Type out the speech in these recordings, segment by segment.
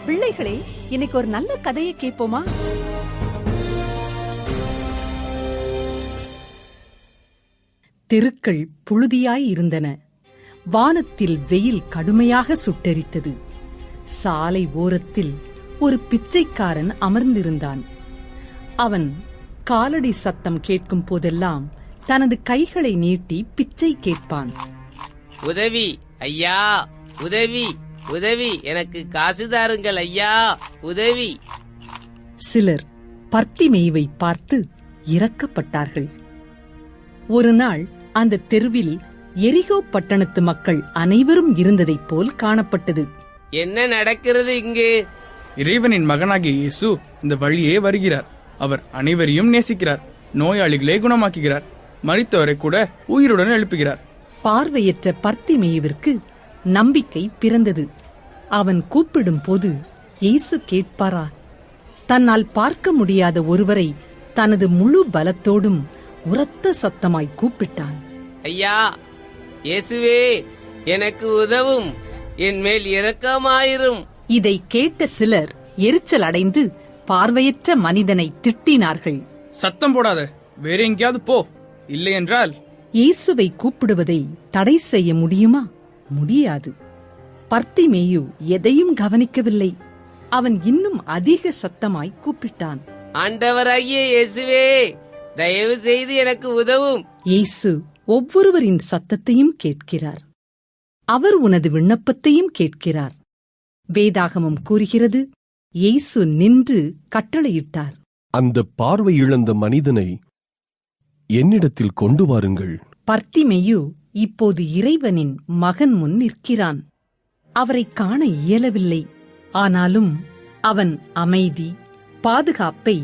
பிள்ளைகளே, இன்னைக்கு ஒரு நல்ல கதையை கேட்போமா? தெருக்கள் புழுதியாய் இருந்தன. வானத்தில் வெயில் கடுமையாக சுட்டெரித்தது. சாலை ஓரத்தில் ஒரு பிச்சைக்காரன் அமர்ந்திருந்தான். அவன் காலடி சத்தம் கேட்கும் போதெல்லாம் தனது கைகளை நீட்டி பிச்சை கேட்பான். உதவி ஐயா, உதவி உதவி, எனக்கு காசு தாருங்கள் ஐயா, உதவி. சிலர் பர்த்திமேயுவை பார்த்து இரக்கப்பட்டார்கள். ஒரு நாள் அந்த தெருவில் எரிகோ பட்டணத்து மக்கள் அனைவரும் இருந்ததைப் போல் காணப்பட்டது. என்ன நடக்கிறது இங்கு? இறைவனின் மகனாகிய இயேசு இந்த வழியே வருகிறார். அவர் அனைவரையும் நேசிக்கிறார். நோயாளிகளை குணமாக்குகிறார். மரித்தவரை கூட உயிருடன் எழுப்புகிறார். பார்வையற்ற பர்த்திமேயுவிற்கு நம்பிக்கை பிறந்தது. அவன் கூப்பிடும் போது இயேசு கேட்பாரா? தன்னால் பார்க்க முடியாத ஒருவரை தனது முழு பலத்தோடும் உரத்த சத்தமாய் கூப்பிட்டான். ஐயா, இயேசுவே, எனக்கு உதவும், என் மேல் இரக்கமாயிரும். இதை கேட்ட சிலர் எரிச்சல் அடைந்து பார்வையற்ற மனிதனை திட்டினார்கள். சத்தம் போடாத, வேற எங்கேயாவது போ, இல்லை என்றால். இயேசுவை கூப்பிடுவதை தடை செய்ய முடியுமா? முடியாது. பர்த்திமேயு எதையும் கவனிக்கவில்லை. அவன் இன்னும் அதிக சத்தமாய் கூப்பிட்டான். ஆண்டவராகிய இயேசுவே, தயவு செய்து எனக்கு உதவும். இயேசு ஒவ்வொருவரின் சத்தத்தையும் கேட்கிறார். அவர் உனது விண்ணப்பத்தையும் கேட்கிறார். வேதாகமம் கூறுகிறது, இயேசு நின்று கட்டளையிட்டார். அந்த பார்வை இழந்த மனிதனை என்னிடத்தில் கொண்டு வாருங்கள். பர்த்திமேயு இப்போது இறைவனின் மகன் முன் நிற்கிறான். அவரை காண இயலவில்லை. ஆனாலும் அவன் அமைதி, பாதுகாப்பை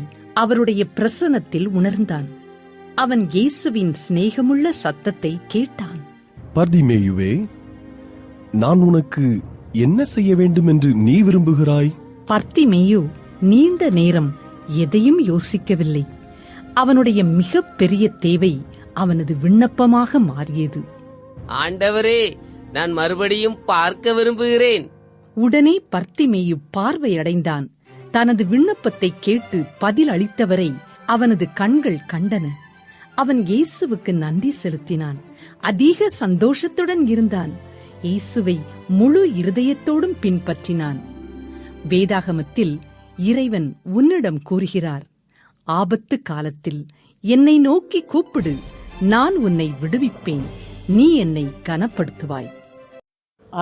அவருடைய பிரசன்னத்தில் உணர்ந்தான். அவன் இயேசுவின் சிநேகமுள்ள சத்தத்தை கேட்டான். பர்திமேயுவே, நான் உனக்கு என்ன செய்ய வேண்டும் என்று நீ விரும்புகிறாய்? பர்த்திமேயு நீண்ட நேரம் எதையும் யோசிக்கவில்லை. அவனுடைய மிக பெரிய தேவை அவனது விண்ணப்பமாக மாறியது. ஆண்டவரே, நான் மறுபடியும் பார்க்க விரும்புகிறேன். உடனே பர்த்திமேயு பார்வையடைந்தான். தனது விண்ணப்பத்தை கேட்டு பதில் அளித்தவரை அவனது கண்கள் கண்டன. அவன் இயேசுவுக்கு நன்றி செலுத்தினான். அதிக சந்தோஷத்துடன் இருந்தான். இயேசுவை முழு இருதயத்தோடும் பின்பற்றினான். வேதாகமத்தில் இறைவன் உன்னிடம் கூறுகிறார், ஆபத்து காலத்தில் என்னை நோக்கி கூப்பிடு, நான் உன்னை விடுவிப்பேன், நீ என்னை கனப்படுத்துவாய்.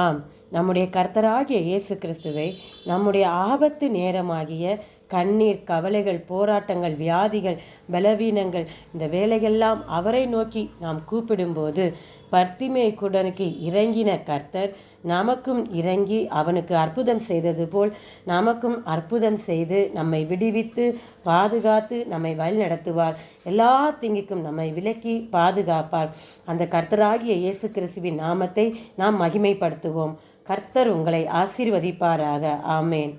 ஆம், நம்முடைய கர்த்தராகிய இயேசு கிறிஸ்துவை நம்முடைய ஆபத்து நேரமாகிய கண்ணீர், கவலைகள், போராட்டங்கள், வியாதிகள், பலவீனங்கள், இந்த வேலையெல்லாம் அவரை நோக்கி நாம் கூப்பிடும்போது பர்த்திமேயு குடனுக்கு இறங்கின கர்த்தர் நமக்கும் இறங்கி அவனுக்கு அற்புதம் செய்தது போல் நமக்கும் அற்புதம் செய்து நம்மை விடுவித்து பாதுகாத்து நம்மை வழி நடத்துவார். எல்லா தீங்குக்கும் நம்மை விலக்கி பாதுகாப்பார். அந்த கர்த்தராகிய இயேசு கிறிஸ்துவின் நாமத்தை நாம் மகிமைப்படுத்துவோம். கர்த்தர் உங்களை ஆசீர்வதிப்பாராக. ஆமேன்.